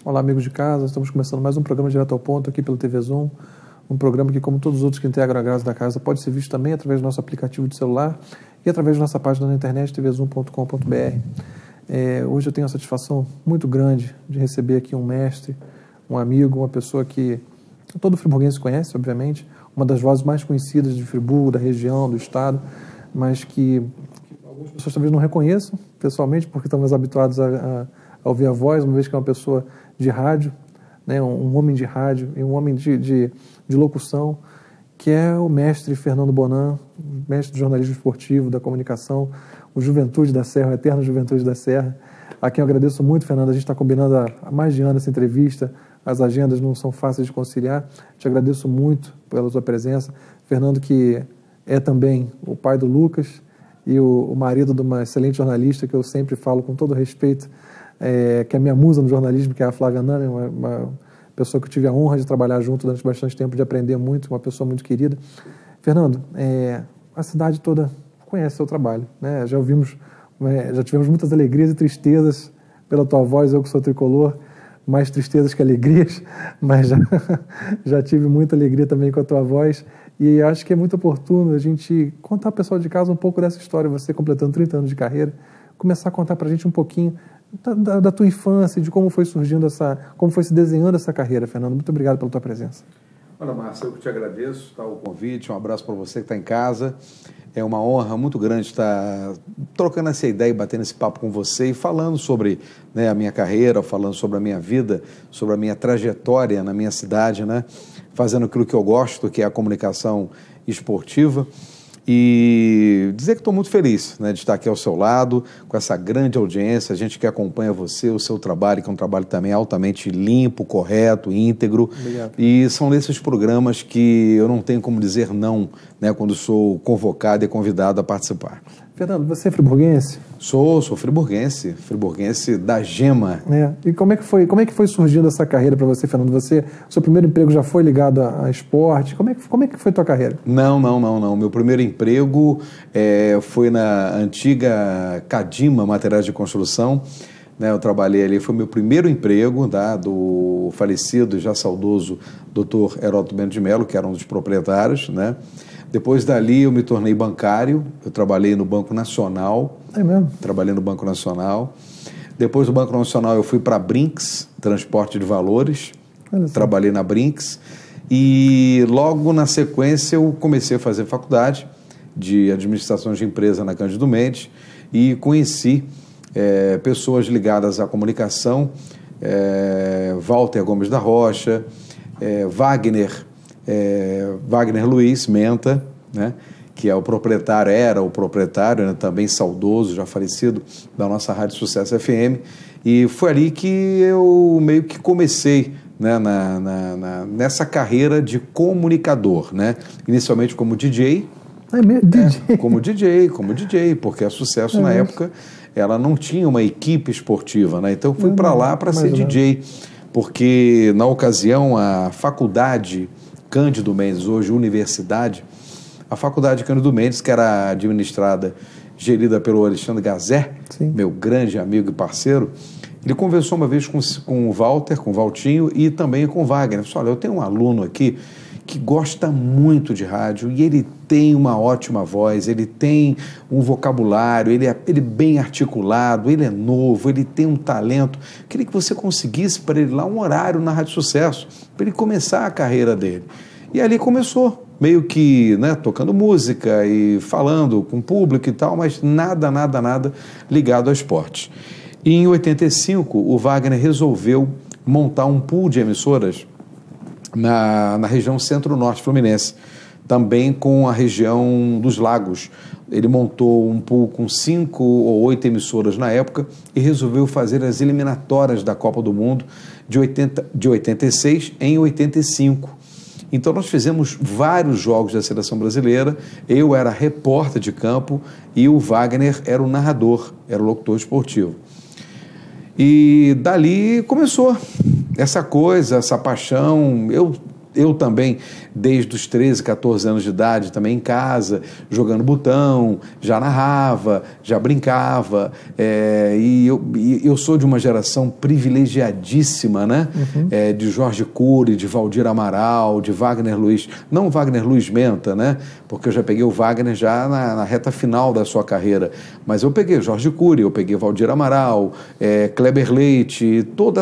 Olá, amigos de casa, estamos começando mais um programa Direto ao Ponto aqui pelo TV Zoom, um programa que, como todos os outros que integram a Graça da Casa, pode ser visto também através do nosso aplicativo de celular e através da nossa página na internet, tvzoom.com.br. Hoje eu tenho a satisfação muito grande de receber aqui um mestre, um amigo, uma pessoa que todo friburguense conhece, obviamente, uma das vozes mais conhecidas de Friburgo, da região, do estado, mas que algumas pessoas talvez não reconheçam pessoalmente, porque estão mais habituados a ouvir a voz, uma vez que é uma pessoa de rádio, né, um homem de rádio e um homem de locução, que é o mestre Fernando Bonan, mestre do jornalismo esportivo, da comunicação, o Juventude da Serra, o eterno Juventude da Serra, a quem eu agradeço muito, Fernando. A gente está combinando há mais de ano essa entrevista, as agendas não são fáceis de conciliar. Te agradeço muito pela sua presença. Fernando, que é também o pai do Lucas e o marido de uma excelente jornalista, que eu sempre falo com todo respeito, que é a minha musa no jornalismo, que é a Flávia Nana, uma pessoa que eu tive a honra de trabalhar junto durante bastante tempo, de aprender muito, uma pessoa muito querida. Fernando, a cidade toda conhece o seu trabalho, né? Já tivemos muitas alegrias e tristezas pela tua voz, eu que sou tricolor, mais tristezas que alegrias, mas já tive muita alegria também com a tua voz, e acho que é muito oportuno a gente contar ao pessoal de casa um pouco dessa história, você completando 30 anos de carreira, começar a contar para a gente um pouquinho da tua infância, de como foi surgindo como foi se desenhando essa carreira, Fernando. Muito obrigado pela tua presença. Olha, Márcio, eu que te agradeço, o convite, um abraço para você que está em casa. É uma honra muito grande estar trocando essa ideia e batendo esse papo com você e falando sobre, né, a minha carreira, falando sobre a minha vida, sobre a minha trajetória na minha cidade, né, fazendo aquilo que eu gosto, que é a comunicação esportiva. E dizer que estou muito feliz, né, de estar aqui ao seu lado, com essa grande audiência, a gente que acompanha você, o seu trabalho, que é um trabalho também altamente limpo, correto, íntegro. Obrigado. E são desses programas que eu não tenho como dizer não, né, quando sou convocado e convidado a participar. Fernando, você é friburguense? Sou friburguense da Gema. E como é que foi surgindo essa carreira para você, Fernando? Seu primeiro emprego já foi ligado a esporte? Como é que foi a tua carreira? Não. Meu primeiro emprego foi na antiga Cadima Materiais de Construção. Né, eu trabalhei ali, foi meu primeiro emprego, tá, do falecido, já saudoso, Dr. Heródoto Bento de Mello, que era um dos proprietários, né? Depois dali eu me tornei bancário, eu trabalhei no Banco Nacional. É mesmo? Trabalhei no Banco Nacional. Depois do Banco Nacional eu fui para a Brinks, transporte de valores, trabalhei na Brinks. E logo na sequência eu comecei a fazer faculdade de administração de empresa na Cândido Mendes e conheci pessoas ligadas à comunicação, Walter Gomes da Rocha, Wagner Luiz Menta, né, que era o proprietário, né, também saudoso, já falecido, da nossa Rádio Sucesso FM, e foi ali que eu meio que comecei, né, nessa carreira de comunicador, né, inicialmente como DJ, como DJ, porque a Sucesso na época ela não tinha uma equipe esportiva, né, então eu fui para lá para ser DJ, porque na ocasião a faculdade Cândido Mendes, hoje universidade, a faculdade Cândido Mendes, que era administrada, gerida pelo Alexandre Gazé, meu grande amigo e parceiro, ele conversou uma vez com o Walter, com o Valtinho e também com o Wagner. Ele falou: olha, eu tenho um aluno aqui que gosta muito de rádio e ele tem uma ótima voz, ele tem um vocabulário, ele é bem articulado, ele é novo, ele tem um talento. Queria que você conseguisse para ele lá um horário na Rádio Sucesso, para ele começar a carreira dele. E ali começou, meio que, né, tocando música e falando com o público e tal, mas nada ligado ao esporte. E em 85, o Wagner resolveu montar um pool de emissoras na região centro-norte fluminense, também com a região dos lagos. Ele montou um pool com 5 ou 8 emissoras na época e resolveu fazer as eliminatórias da Copa do Mundo de 86 em 85. Então nós fizemos vários jogos da seleção brasileira, eu era repórter de campo e o Wagner era o narrador, era o locutor esportivo. E dali começou essa coisa, essa paixão. Eu também, desde os 13, 14 anos de idade, também em casa, jogando botão, já narrava, já brincava, e eu sou de uma geração privilegiadíssima, né? De Jorge Cury, de Valdir Amaral, de Wagner Luiz, não Wagner Luiz Menta, né? Porque eu já peguei o Wagner já na reta final da sua carreira, mas eu peguei Jorge Cury, eu peguei Valdir Amaral, Kleber Leite, toda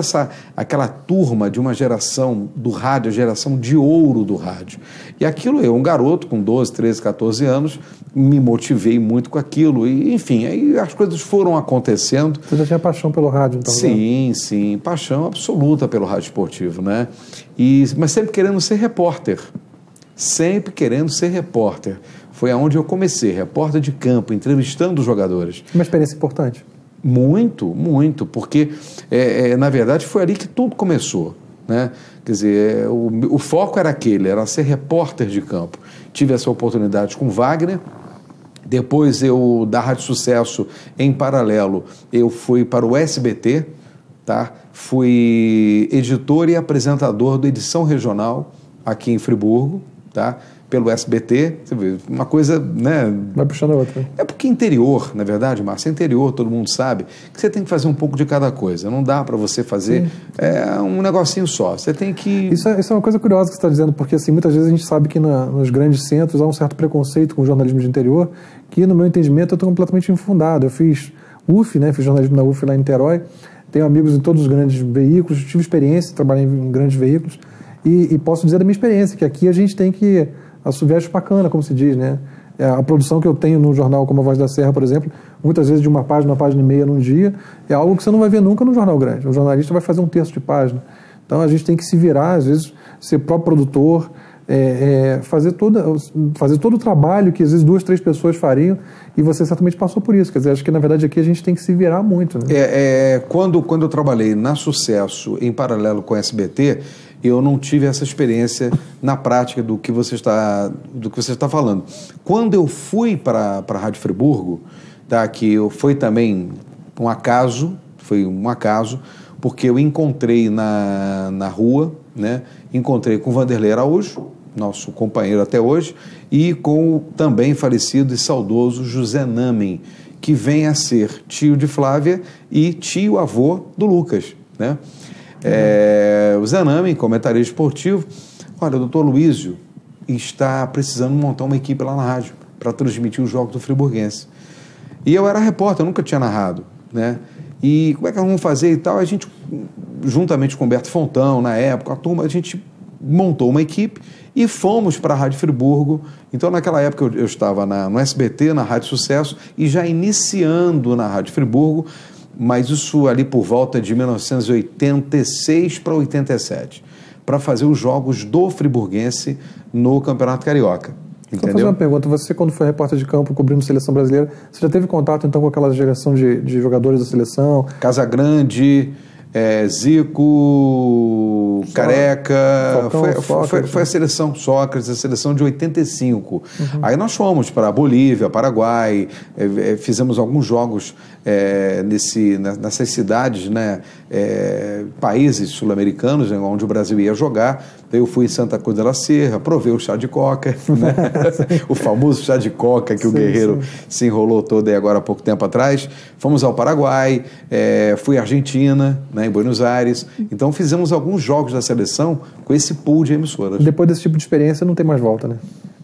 aquela turma de uma geração do rádio, a geração de ouro do rádio. E aquilo, eu, um garoto com 12, 13, 14 anos, me motivei muito com aquilo. E, enfim, aí as coisas foram acontecendo. Você já tinha paixão pelo rádio, então? Sim, né? Sim, paixão absoluta pelo rádio esportivo, né? Mas sempre querendo ser repórter. Sempre querendo ser repórter. Foi aonde eu comecei, repórter de campo, entrevistando os jogadores. Uma experiência importante. Muito, muito, porque, na verdade, foi ali que tudo começou. Né? Quer dizer, o foco era aquele, era ser repórter de campo. Tive essa oportunidade com Wagner. Depois da Rádio Sucesso, em paralelo, eu fui para o SBT, tá? Fui editor e apresentador do Edição Regional aqui em Friburgo, tá? Pelo SBT, você vê, uma coisa, né? Vai puxando a outra. É porque interior, na verdade, Márcio, interior, todo mundo sabe que você tem que fazer um pouco de cada coisa. Não dá para você fazer um negocinho só. Você tem que... Isso é uma coisa curiosa que você está dizendo, porque assim, muitas vezes a gente sabe que nos grandes centros há um certo preconceito com o jornalismo de interior, que no meu entendimento eu estou completamente infundado. Eu fiz UF, né? Fiz jornalismo na UF lá em Niterói, tenho amigos em todos os grandes veículos, tive experiência, trabalhei em grandes veículos, e posso dizer da minha experiência, que aqui a gente tem que assoviar bacana, como se diz, né? A produção que eu tenho no jornal como a Voz da Serra, por exemplo, muitas vezes de uma página e meia num dia, é algo que você não vai ver nunca no jornal grande. O jornalista vai fazer um terço de página. Então a gente tem que se virar, às vezes, ser próprio produtor, fazer todo o trabalho que às vezes 2, 3 pessoas fariam, e você certamente passou por isso. Quer dizer, acho que na verdade aqui a gente tem que se virar muito, né? Quando eu trabalhei na Sucesso em paralelo com a SBT, eu não tive essa experiência na prática do que você está falando. Quando eu fui para a Rádio Friburgo, tá, que foi também um acaso, porque eu encontrei na rua, né, encontrei com o Vanderlei Araújo, nosso companheiro até hoje, e com o também falecido e saudoso José Namen, que vem a ser tio de Flávia e tio-avô do Lucas, né? O Zé Namen, comentarista esportivo, olha, o doutor Luísio está precisando montar uma equipe lá na rádio para transmitir os jogos do Friburguense. E eu era repórter, eu nunca tinha narrado, né? E como é que nós vamos fazer e tal? A gente, juntamente com o Berto Fontão, na época, a turma, a gente montou uma equipe e fomos para a Rádio Friburgo. Então, naquela época, eu estava no SBT, na Rádio Sucesso, e já iniciando na Rádio Friburgo, mas isso ali por volta de 1986 para 87, para fazer os jogos do Friburguense no Campeonato Carioca. Entendeu? Vou fazer uma pergunta. Você, quando foi repórter de campo cobrindo a seleção brasileira, você já teve contato então com aquela geração de jogadores da seleção? Casagrande, Zico, Careca, Falcão, foi a seleção Sócrates, a seleção de 85. Aí nós fomos para Bolívia, Paraguai, fizemos alguns jogos nessas cidades, né, países sul-americanos, né, onde o Brasil ia jogar. Eu fui em Santa Cruz de la Sierra, provei o chá de coca, né? O famoso chá de coca que o Guerreiro se enrolou todo aí agora há pouco tempo atrás. Fomos ao Paraguai, fui à Argentina, né, em Buenos Aires. Então fizemos alguns jogos da seleção com esse pool de emissoras. Depois desse tipo de experiência não tem mais volta, né?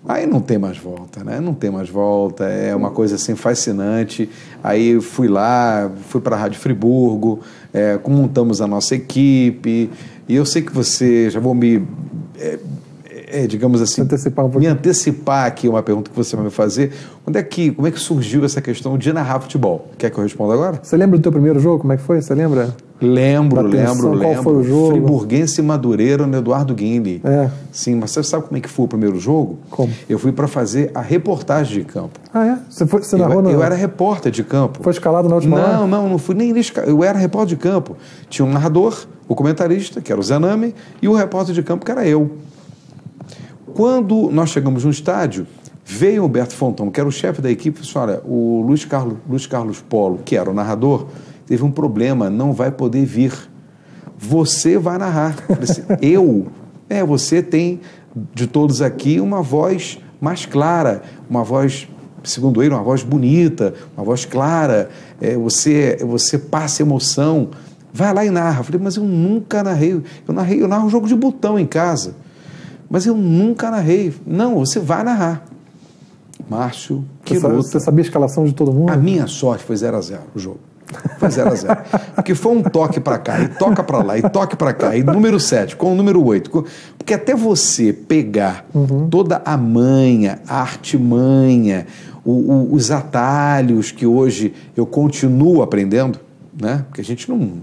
Aí não tem mais volta, né? Não tem mais volta, é uma coisa assim fascinante. Aí fui para a Rádio Friburgo, montamos a nossa equipe, e eu sei que você, já vou digamos assim, me antecipar aqui uma pergunta que você vai me fazer. Como é que surgiu essa questão de narrar futebol? Quer que eu responda agora? Você lembra do teu primeiro jogo? Como é que foi? Você lembra? Lembro. Qual foi o jogo? Friburguense e Madureira, no Eduardo Guinle. Sim, mas você sabe como é que foi o primeiro jogo? Como? Eu fui para fazer a reportagem de campo. Ah, é? Você narrou? Eu era repórter de campo. Foi escalado na última hora? Não fui nem escalado. Eu era repórter de campo. Tinha um narrador, o comentarista, que era o Zé Namen, e o repórter de campo, que era eu. Quando nós chegamos no estádio, veio o Humberto Fontão, que era o chefe da equipe, e disse: olha, o Luiz Carlos Polo, que era o narrador, teve um problema, não vai poder vir. Você vai narrar. Eu falei assim, você tem, de todos aqui, uma voz mais clara, uma voz, segundo ele, uma voz bonita, uma voz clara, você passa emoção, vai lá e narra. Eu falei, mas eu nunca narrei, eu narro um jogo de botão em casa, mas eu nunca narrei. Não, você vai narrar. Márcio, que luta. Você sabia a escalação de todo mundo? A minha sorte foi 0-0 o jogo. Foi 0-0. Porque foi um toque para cá, e toca para lá, e toque para cá, e número 7, com o número 8. Porque até você pegar toda a manha, a artimanha, os atalhos que hoje eu continuo aprendendo, né? Porque a gente não...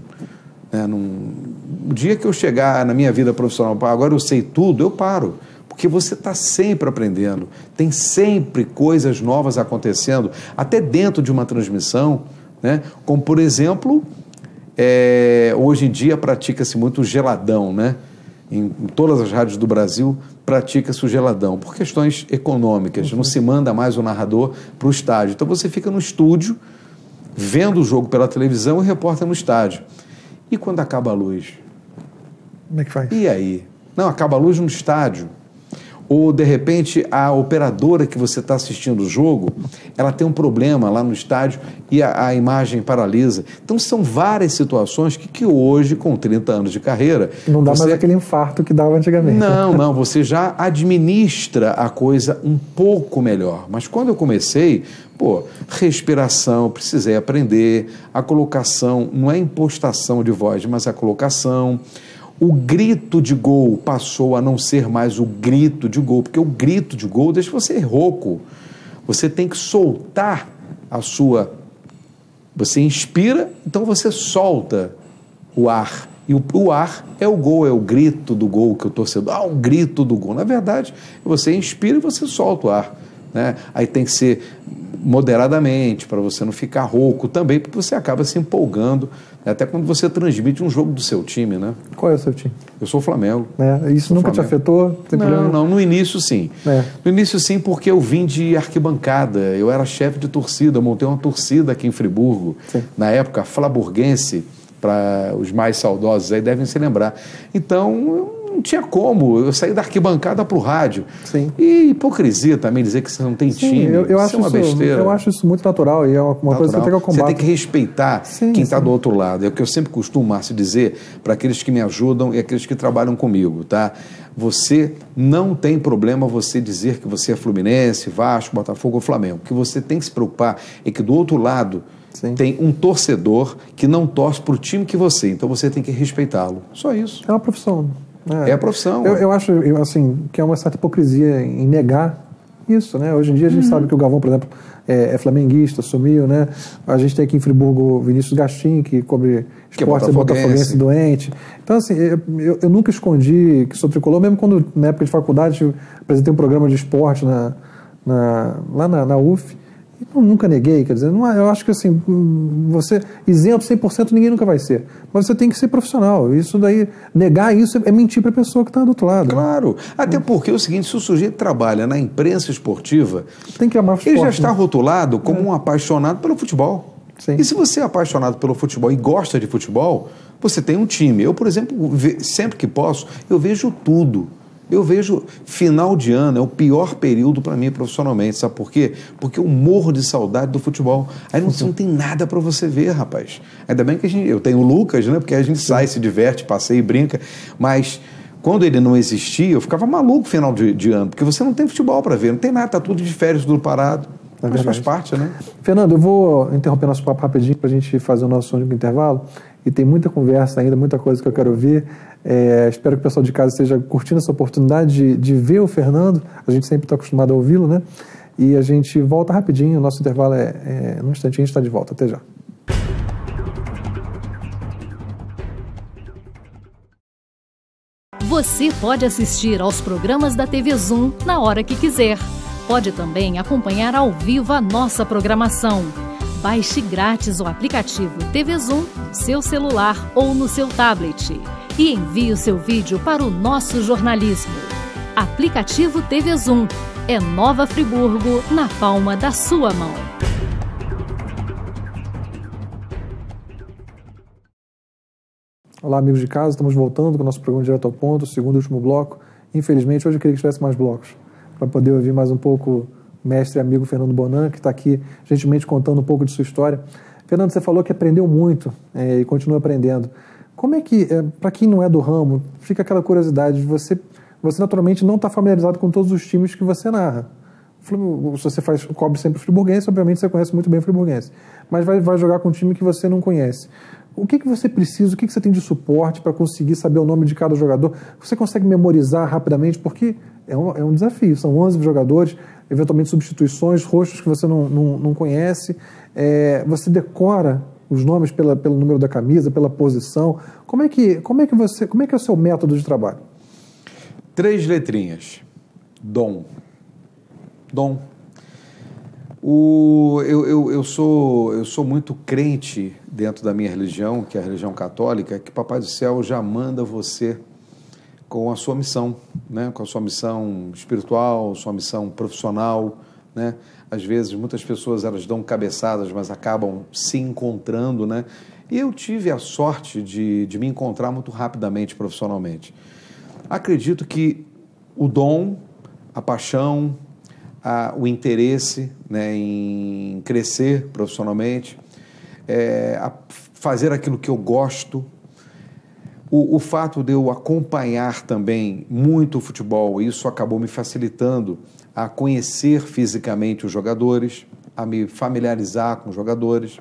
O dia que eu chegar na minha vida profissional, agora eu sei tudo, eu paro. Porque você está sempre aprendendo, tem sempre coisas novas acontecendo, até dentro de uma transmissão, né? Como, por exemplo, hoje em dia pratica-se muito o geladão, né? Em todas as rádios do Brasil pratica-se o geladão, por questões econômicas, não se manda mais o narrador para o estádio. Então você fica no estúdio, vendo o jogo pela televisão e o repórter no estádio. E quando acaba a luz? Como é que faz? E aí? Não, acaba a luz no estádio. Ou, de repente, a operadora que você está assistindo o jogo, ela tem um problema lá no estádio e a imagem paralisa. Então, são várias situações que hoje, com 30 anos de carreira... Não dá mais aquele infarto que dava antigamente. Não, você já administra a coisa um pouco melhor. Mas quando eu comecei, respiração, precisei aprender, a colocação, não é impostação de voz, mas a colocação... O grito de gol passou a não ser mais o grito de gol, porque o grito de gol deixa você rouco. Você tem que soltar a sua... Você inspira, então você solta o ar. E o ar é o gol, é o grito do gol que o torcedor... o grito do gol. Na verdade, você inspira e você solta o ar, né? Aí tem que ser moderadamente, para você não ficar rouco também, porque você acaba se empolgando, né? Até quando você transmite um jogo do seu time, né? Qual é o seu time? Eu sou o Flamengo. Isso nunca te afetou? Não, no início sim. No início sim, porque eu vim de arquibancada, eu era chefe de torcida, eu montei uma torcida aqui em Friburgo, na época flaburguense, para os mais saudosos aí devem se lembrar. Então, não tinha como, eu saí da arquibancada para o rádio. Sim. E hipocrisia também dizer que você não tem time, isso é uma besteira. Eu acho isso muito natural e é uma coisa que você tem que combater. Você tem que respeitar quem está do outro lado. É o que eu sempre costumo, Márcio, dizer para aqueles que me ajudam e aqueles que trabalham comigo, tá? Você não tem problema você dizer que você é Fluminense, Vasco, Botafogo ou Flamengo. O que você tem que se preocupar é que do outro lado tem um torcedor que não torce para o time que você, então você tem que respeitá-lo. Só isso. É uma profissão. É a profissão. Eu acho assim, que é uma certa hipocrisia em negar isso, né? Hoje em dia a gente sabe que o Galvão, por exemplo, é flamenguista, sumiu, né? A gente tem aqui em Friburgo o Vinícius Gastin, que cobre esporte, botafoguense doente. Então, assim, eu nunca escondi que sou tricolor, mesmo quando, na época de faculdade, apresentei um programa de esporte lá na UF. Eu nunca neguei, quer dizer, eu acho que assim, você isento 100% ninguém nunca vai ser, mas você tem que ser profissional. Isso daí, negar isso é mentir para a pessoa que está do outro lado. Claro, até porque é o seguinte, se o sujeito trabalha na imprensa esportiva, tem que amar o esporte, ele já está rotulado como um apaixonado pelo futebol. Sim. E se você é apaixonado pelo futebol e gosta de futebol, você tem um time. Eu, por exemplo, sempre que posso, eu vejo tudo. Eu vejo final de ano, é o pior período para mim profissionalmente, sabe por quê? Porque eu morro de saudade do futebol. Aí não tem nada para você ver, rapaz. Ainda bem que eu tenho o Lucas, né? Porque a gente sai, se diverte, passeia e brinca, mas quando ele não existia, eu ficava maluco final de ano, porque você não tem futebol para ver, não tem nada, tá tudo de férias, tudo parado. Mas faz parte, né? Fernando, eu vou interromper nosso papo rapidinho para a gente fazer o nosso único intervalo. E tem muita conversa ainda, muita coisa que eu quero ouvir. Espero que o pessoal de casa esteja curtindo essa oportunidade de ver o Fernando. A gente sempre está acostumado a ouvi-lo, né? E a gente volta rapidinho. O nosso intervalo num instantinho, a gente está de volta. Até já. Você pode assistir aos programas da TV Zoom na hora que quiser. Pode também acompanhar ao vivo a nossa programação. Baixe grátis o aplicativo TV Zoom no seu celular ou no seu tablet e envie o seu vídeo para o nosso jornalismo. Aplicativo TV Zoom. É Nova Friburgo na palma da sua mão. Olá, amigos de casa, estamos voltando com o nosso programa Direto ao Ponto, o segundo e último bloco. Infelizmente, hoje eu queria que tivesse mais blocos, para poder ouvir mais um pouco o mestre e amigo Fernando Bonan, que está aqui gentilmente contando um pouco de sua história. Fernando, você falou que aprendeu muito e continua aprendendo. Como é que, para quem não é do ramo, fica aquela curiosidade de você naturalmente não está familiarizado com todos os times que você narra. Se você cobre sempre o friburguense, obviamente você conhece muito bem o friburguense, mas vai jogar com um time que você não conhece. O que você precisa, o que você tem de suporte para conseguir saber o nome de cada jogador? Você consegue memorizar rapidamente? Porque é um desafio, são 11 jogadores, eventualmente substituições, rostos que você não conhece, você decora os nomes pelo número da camisa, pela posição. Como é que é o seu método de trabalho? 3 letrinhas. Dom. Eu sou muito crente dentro da minha religião, que é a religião católica, que Papai do Céu já manda você com a sua missão, né? Com a sua missão espiritual, sua missão profissional, né? Às vezes, muitas pessoas elas dão cabeçadas, mas acabam se encontrando, né? E eu tive a sorte de me encontrar muito rapidamente profissionalmente. Acredito que o dom, a paixão, o interesse, né, em crescer profissionalmente, fazer aquilo que eu gosto, o fato de eu acompanhar também muito o futebol, isso acabou me facilitando a conhecer fisicamente os jogadores, a me familiarizar com os jogadores.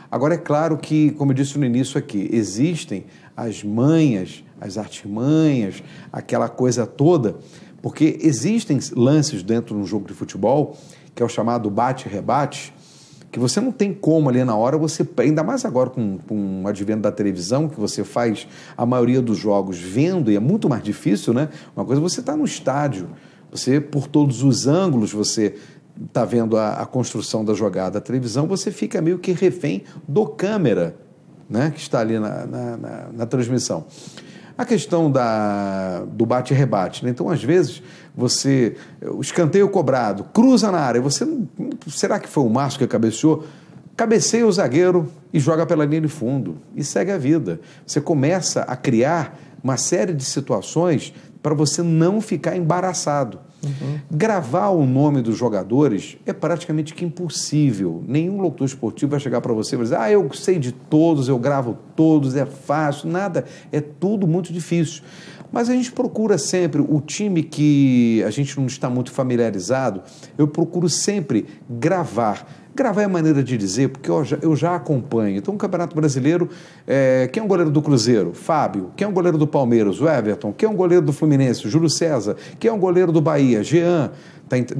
Agora, é claro que, como eu disse no início aqui, existem as manhas, as artimanhas, aquela coisa toda, porque existem lances dentro de um jogo de futebol, que é o chamado bate-rebate, que você não tem como ali na hora, ainda mais agora com o advento da televisão, que você faz a maioria dos jogos vendo, e é muito mais difícil, né? Uma coisa é você estar no estádio, você, por todos os ângulos, você está vendo a construção da jogada. A televisão, você fica meio que refém do câmera, né? Que está ali na transmissão. A questão do bate-rebate, né? Então, às vezes, o escanteio cobrado, cruza na área, será que foi o Márcio que cabeceou? Cabeceia o zagueiro e joga pela linha de fundo e segue a vida. Você começa a criar uma série de situações para você não ficar embaraçado. Uhum. Gravar o nome dos jogadores é praticamente que impossível. Nenhum locutor esportivo vai chegar para você e vai dizer: eu sei de todos, eu gravo todos, é fácil. Nada, é tudo muito difícil. Mas a gente procura sempre, o time que a gente não está muito familiarizado, eu procuro sempre gravar. Gravar é a maneira de dizer, porque eu já acompanho. Então, o Campeonato Brasileiro, quem é o goleiro do Cruzeiro? Fábio. Quem é o goleiro do Palmeiras? O Everton. Quem é o goleiro do Fluminense? O Júlio César. Quem é o goleiro do Bahia? Jean.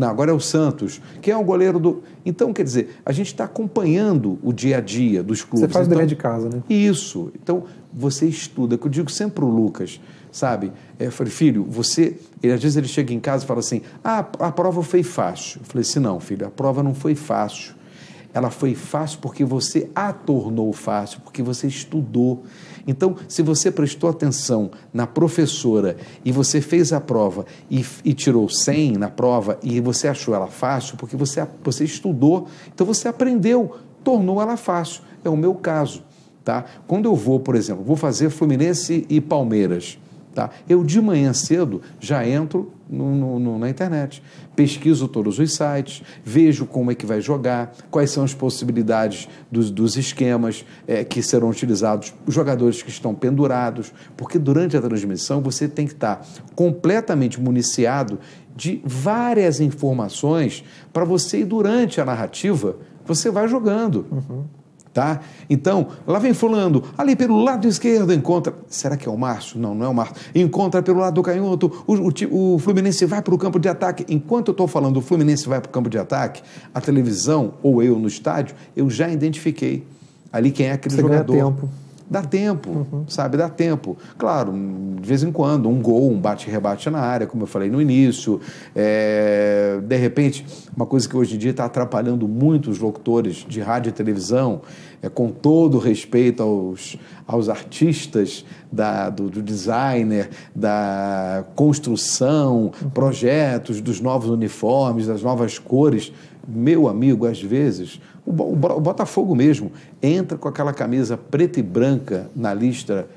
Agora é o Santos. Quem é o goleiro do... Então, quer dizer, a gente está acompanhando o dia a dia dos clubes. Você faz o dever de casa, né? Isso. Então, você estuda, que eu digo sempre para o Lucas, sabe? Eu falei, filho, às vezes ele chega em casa e fala assim, a prova foi fácil. Eu falei assim, não, filho, a prova não foi fácil. Ela foi fácil porque você a tornou fácil, porque você estudou. Então, se você prestou atenção na professora e você fez a prova e tirou 100 na prova e você achou ela fácil, porque você estudou, então você aprendeu, tornou ela fácil. É o meu caso, tá? Quando eu vou, por exemplo, vou fazer Fluminense e Palmeiras, tá? Eu de manhã cedo já entro na internet, pesquiso todos os sites, vejo como é que vai jogar, quais são as possibilidades dos esquemas que serão utilizados, os jogadores que estão pendurados, porque durante a transmissão você tem que estar completamente municiado de várias informações para você, e durante a narrativa, você vai jogando. Uhum. Tá? Então, lá vem fulano, ali pelo lado esquerdo encontra... Será que é o Márcio? Não, não é o Márcio. Encontra pelo lado do canhoto, o Fluminense vai para o campo de ataque. Enquanto eu estou falando o Fluminense vai para o campo de ataque, a televisão, ou eu no estádio, eu já identifiquei ali quem é aquele jogador. Ganha tempo. Dá tempo, sabe? Dá tempo. Claro, de vez em quando, um gol, um bate-rebate na área, como eu falei no início. De repente, uma coisa que hoje em dia está atrapalhando muito os locutores de rádio e televisão, com todo respeito aos artistas do designer, da construção, projetos dos novos uniformes, das novas cores. Meu amigo, às vezes, o Botafogo mesmo entra com aquela camisa preta e branca na lista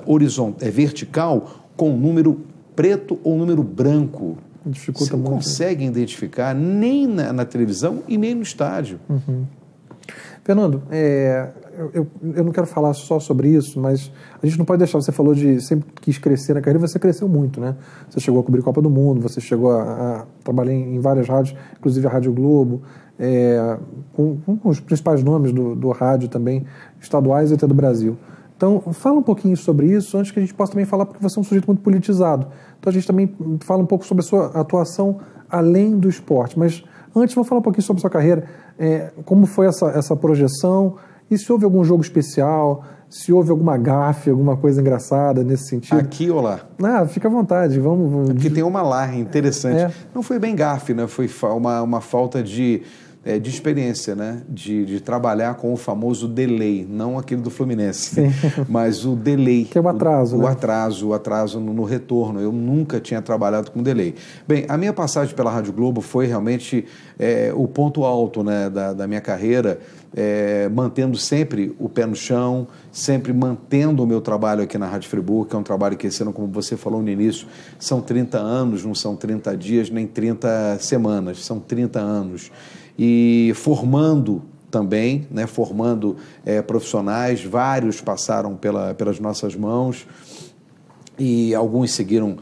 horizontal, vertical, com número preto ou número branco. Dificulta Você não muito. consegue identificar nem na televisão e nem no estádio. Fernando, eu não quero falar só sobre isso, mas a gente não pode deixar, você falou de sempre quis crescer na carreira, você cresceu muito, né? Você chegou a cobrir Copa do Mundo, você chegou a trabalhar em várias rádios, inclusive a Rádio Globo, com os principais nomes do rádio também, estaduais e até do Brasil. Então, fala um pouquinho sobre isso, antes que a gente possa também falar, porque você é um sujeito muito politizado. Então, a gente também fala um pouco sobre a sua atuação além do esporte. Mas, antes, vamos falar um pouquinho sobre a sua carreira. Como foi essa projeção? E se houve algum jogo especial? Se houve alguma gafe, alguma coisa engraçada nesse sentido? Aqui ou lá? Fica à vontade. Vamos... Aqui tem uma lá interessante. Não foi bem gafe, né? Foi uma falta de experiência, né? De trabalhar com o famoso delay, não aquele do Fluminense, mas o delay. Que é o atraso, o né? atraso no retorno. Eu nunca tinha trabalhado com delay. Bem, a minha passagem pela Rádio Globo foi realmente o ponto alto, né, da minha carreira, mantendo sempre o pé no chão, sempre mantendo o meu trabalho aqui na Rádio Friburgo, que é um trabalho que esse ano, como você falou no início, são 30 anos, não são 30 dias nem 30 semanas, são 30 anos. E formando também, né, formando profissionais, vários passaram pelas nossas mãos e alguns seguiram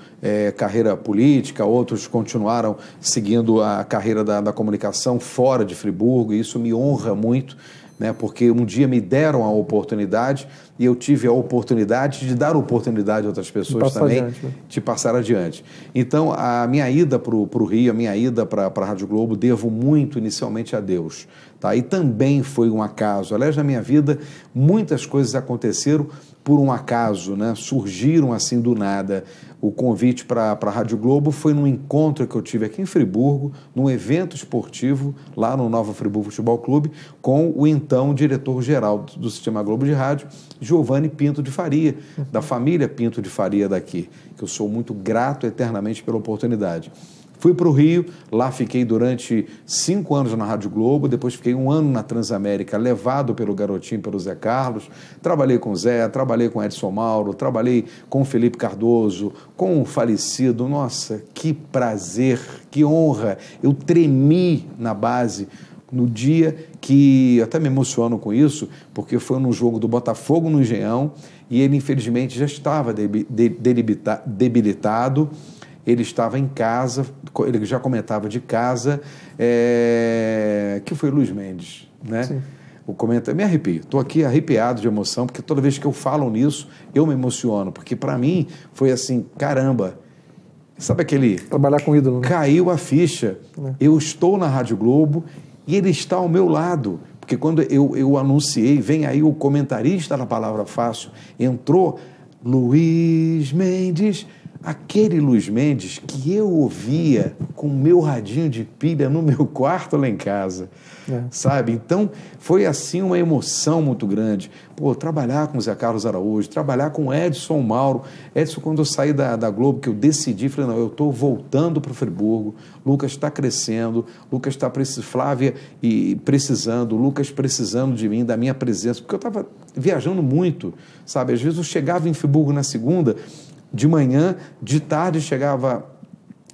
carreira política, outros continuaram seguindo a carreira da comunicação fora de Friburgo, e isso me honra muito, né, porque um dia me deram a oportunidade e eu tive a oportunidade de dar oportunidade a outras pessoas também, adiante, né? De passar adiante. Então, a minha ida para o Rio, a minha ida para a Rádio Globo, devo muito inicialmente a Deus. Tá? E também foi um acaso. Aliás, na minha vida, muitas coisas aconteceram por um acaso, né? Surgiram assim do nada. O convite para a Rádio Globo foi num encontro que eu tive aqui em Friburgo, num evento esportivo, lá no Nova Friburgo Futebol Clube, com o então diretor-geral do Sistema Globo de Rádio, Giovanni Pinto de Faria, da família Pinto de Faria daqui, que eu sou muito grato eternamente pela oportunidade. Fui para o Rio, lá fiquei durante 5 anos na Rádio Globo, depois fiquei 1 ano na Transamérica, levado pelo garotinho, pelo Zé Carlos. Trabalhei com o Zé, trabalhei com Edson Mauro, trabalhei com o Felipe Cardoso, com o falecido. Nossa, que prazer, que honra. Eu tremi na base no dia que, até me emociono com isso, porque foi num jogo do Botafogo no Engenhão e ele infelizmente já estava debilitado. Ele estava em casa, ele já comentava de casa, que foi Luiz Mendes, né? Sim. Me arrepio, estou aqui arrepiado de emoção, porque toda vez que eu falo nisso, eu me emociono, porque para mim foi assim, caramba, sabe aquele... Trabalhar com ídolo, né? Caiu a ficha, eu estou na Rádio Globo e ele está ao meu lado, porque quando eu anunciei, vem aí o comentarista da Palavra Fácil, entrou Luiz Mendes... Aquele Luiz Mendes que eu ouvia com o meu radinho de pilha no meu quarto lá em casa, sabe? Então, foi assim uma emoção muito grande. Pô, trabalhar com o Zé Carlos Araújo, trabalhar com o Edson Mauro. Edson, quando eu saí da Globo, que eu decidi, falei, não, eu estou voltando para o Friburgo, Lucas está crescendo, Lucas está Flávia e precisando, Lucas precisando de mim, da minha presença, porque eu estava viajando muito, sabe? Às vezes eu chegava em Friburgo na segunda, de manhã, de tarde chegava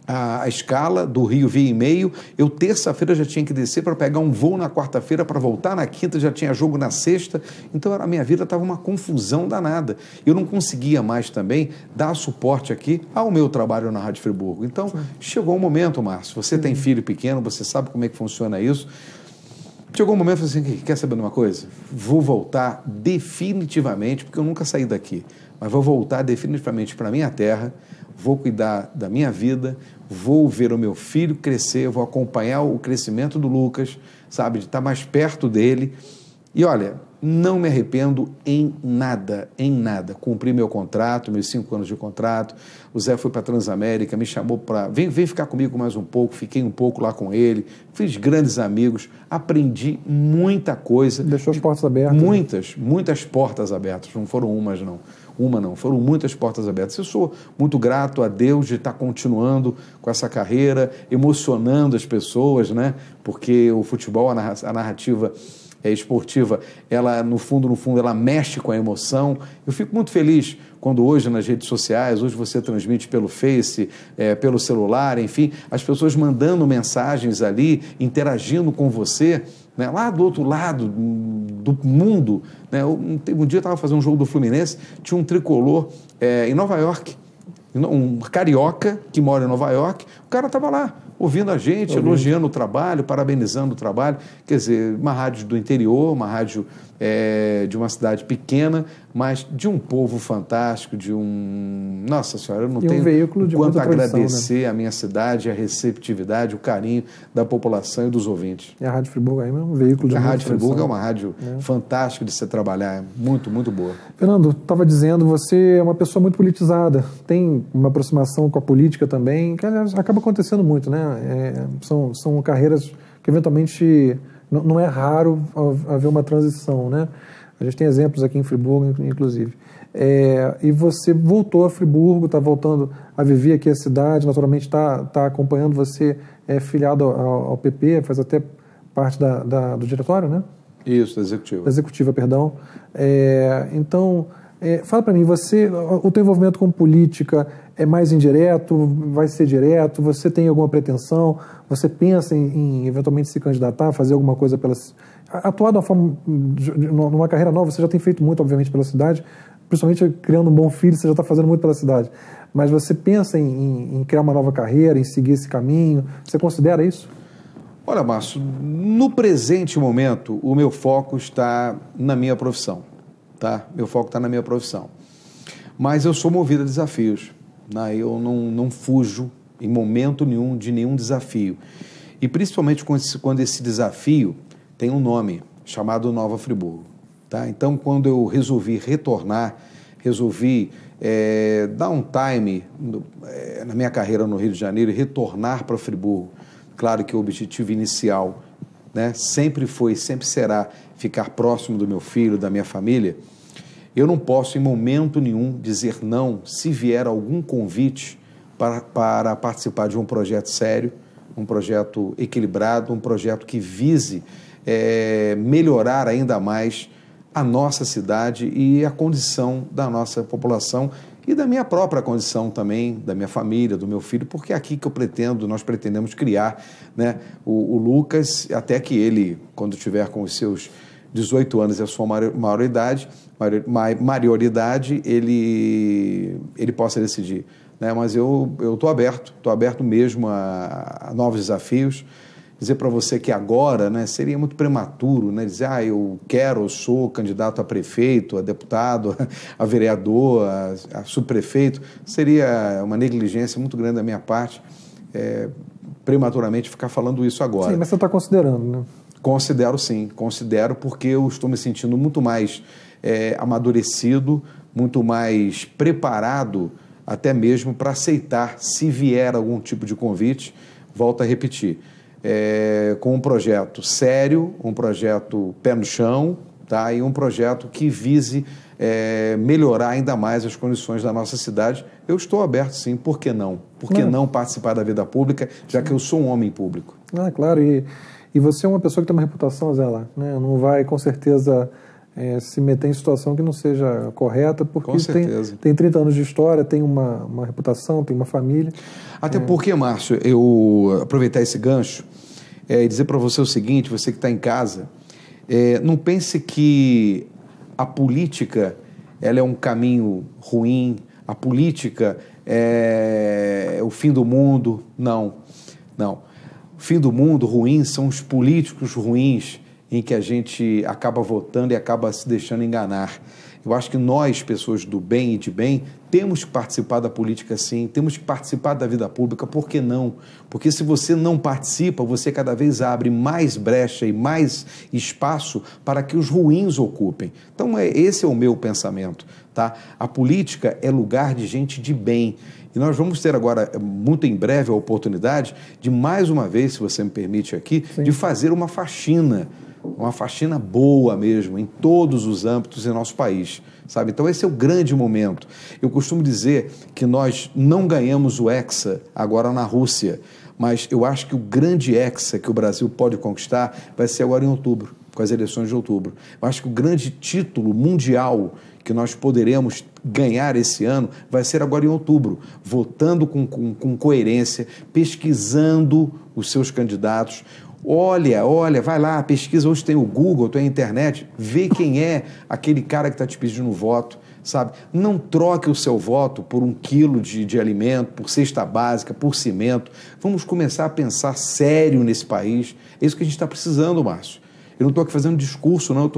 a escala do Rio via e-mail, eu terça-feira já tinha que descer para pegar um voo na quarta-feira para voltar na quinta, já tinha jogo na sexta, então a minha vida estava uma confusão danada. Eu não conseguia mais também dar suporte aqui ao meu trabalho na Rádio Friburgo. Então, chegou um momento, Márcio, você tem filho pequeno, você sabe como é que funciona isso, chegou um momento assim, quer saber de uma coisa? Vou voltar definitivamente, porque eu nunca saí daqui, mas vou voltar definitivamente para a minha terra, vou cuidar da minha vida, vou ver o meu filho crescer, vou acompanhar o crescimento do Lucas, sabe, de estar mais perto dele. E olha, não me arrependo em nada. Cumpri meu contrato, meus 5 anos de contrato. O Zé foi para a Transamérica, me chamou para... Vem ficar comigo mais um pouco. Fiquei um pouco lá com ele. Fiz grandes amigos. Aprendi muita coisa. Deixou as portas abertas. Muitas portas abertas. Não foram umas, não. Foram muitas portas abertas. Eu sou muito grato a Deus de estar continuando com essa carreira, emocionando as pessoas, né? Porque o futebol, a narrativa esportiva, ela no fundo, ela mexe com a emoção. Eu fico muito feliz quando hoje nas redes sociais, hoje você transmite pelo Face, pelo celular, enfim, as pessoas mandando mensagens ali, interagindo com você, né, lá do outro lado do mundo, né? Um dia eu estava fazendo um jogo do Fluminense, tinha um tricolor em Nova York, um carioca que mora em Nova York, o cara estava lá, ouvindo a gente, elogiando o trabalho, parabenizando o trabalho. Quer dizer, uma rádio do interior, uma rádio de uma cidade pequena, mas de um povo fantástico, Nossa Senhora, eu não tenho quanto agradecer a minha cidade, a receptividade, o carinho da população e dos ouvintes. E a Rádio Friburgo é um veículo de muita tradição. A Rádio Friburgo é uma rádio fantástica de se trabalhar, muito, muito boa. Fernando, estava dizendo, você é uma pessoa muito politizada, tem uma aproximação com a política também, que aliás, acaba acontecendo muito, né? São carreiras que eventualmente não é raro haver uma transição, né? A gente tem exemplos aqui em Friburgo, inclusive. E você voltou a Friburgo, está voltando a viver aqui a cidade, naturalmente está acompanhando, você é filiado ao PP, faz até parte do diretório, né? Isso, da executiva. Da executiva, perdão. Então, fala para mim, o teu envolvimento com política é mais indireto, vai ser direto, você tem alguma pretensão, você pensa em eventualmente se candidatar, fazer alguma coisa atuar de uma forma, numa carreira nova, você já tem feito muito, obviamente, pela cidade, principalmente criando um bom filho, você já está fazendo muito pela cidade, mas você pensa em criar uma nova carreira, em seguir esse caminho, você considera isso? Olha, Márcio, no presente momento, o meu foco está na minha profissão, tá? Meu foco está na minha profissão. Mas eu sou movido a desafios, né? Eu não fujo em momento nenhum de nenhum desafio. E principalmente quando esse desafio tem um nome, chamado Nova Friburgo, tá? Então, quando eu resolvi retornar, dar um time na minha carreira no Rio de Janeiro e retornar para Friburgo. Claro que o objetivo inicial, né, sempre será ficar próximo do meu filho, da minha família. Eu não posso em momento nenhum dizer não se vier algum convite para participar de um projeto sério, um projeto equilibrado, um projeto que vise melhorar ainda mais a nossa cidade e a condição da nossa população e da minha própria condição também, da minha família, do meu filho, porque é aqui que nós pretendemos criar, né, o Lucas, até que ele, quando estiver com os seus 18 anos e a sua maioridade, ele possa decidir, né? Mas eu estou aberto mesmo a novos desafios. Dizer para você que agora, né, seria muito prematuro, né, dizer, eu sou candidato a prefeito, a deputado, a vereador, a subprefeito, seria uma negligência muito grande da minha parte, prematuramente ficar falando isso agora. Sim, mas você está considerando, né? Considero sim, porque eu estou me sentindo muito mais amadurecido, muito mais preparado até mesmo para aceitar, se vier algum tipo de convite, volto a repetir, com um projeto sério, um projeto pé no chão, tá? E um projeto que vise melhorar ainda mais as condições da nossa cidade. Eu estou aberto sim, por que não? Por que não participar da vida pública, já que eu sou um homem público? Claro, e você é uma pessoa que tem uma reputação, Zé, lá, né? Não vai, com certeza, se meter em situação que não seja correta, porque tem 30 anos de história, tem uma reputação, tem uma família. Até porque, Márcio, eu aproveitar esse gancho e dizer para você o seguinte, você que está em casa, não pense que a política ela é um caminho ruim, a política é o fim do mundo. Não. O fim do mundo ruim são os políticos ruins em que a gente acaba votando e acaba se deixando enganar. Eu acho que nós, pessoas do bem e de bem, temos que participar da política sim, temos que participar da vida pública, por que não? Porque se você não participa, você cada vez abre mais brecha e mais espaço para que os ruins ocupem. Então esse é o meu pensamento, tá? A política é lugar de gente de bem. E nós vamos ter agora, muito em breve, a oportunidade de, mais uma vez, se você me permite aqui, sim, de fazer uma faxina boa mesmo, em todos os âmbitos em nosso país, sabe? Então esse é o grande momento. Eu costumo dizer que nós não ganhamos o Hexa agora na Rússia, mas eu acho que o grande Hexa que o Brasil pode conquistar vai ser agora em outubro, com as eleições de outubro. Eu acho que o grande título mundial que nós poderemos ganhar esse ano vai ser agora em outubro, votando com coerência, pesquisando os seus candidatos. Olha, vai lá, pesquisa, hoje tem o Google, tem a internet, vê quem é aquele cara que está te pedindo voto, sabe? Não troque o seu voto por 1 quilo de alimento, por cesta básica, por cimento. Vamos começar a pensar sério nesse país. É isso que a gente está precisando, Márcio. Eu não estou aqui fazendo discurso, não.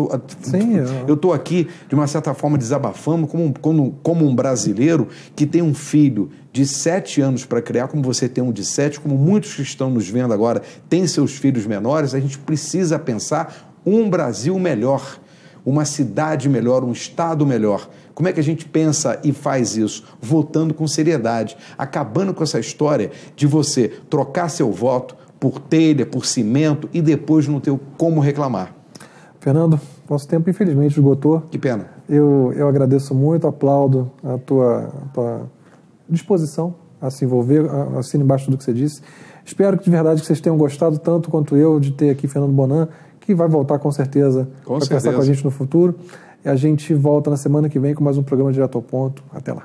Eu estou aqui, de uma certa forma, desabafando como um brasileiro que tem um filho de 7 anos para criar, como você tem um de 7, como muitos que estão nos vendo agora têm seus filhos menores. A gente precisa pensar um Brasil melhor, uma cidade melhor, um estado melhor. Como é que a gente pensa e faz isso? Votando com seriedade, acabando com essa história de você trocar seu voto por telha, por cimento e depois não ter como reclamar. Fernando, nosso tempo infelizmente esgotou. Que pena. Eu agradeço muito, aplaudo a tua disposição a se envolver, assino embaixo do que você disse. Espero que de verdade que vocês tenham gostado tanto quanto eu de ter aqui Fernando Bonan, que vai voltar com certeza para conversar com a gente no futuro. E a gente volta na semana que vem com mais um programa Direto ao Ponto. Até lá.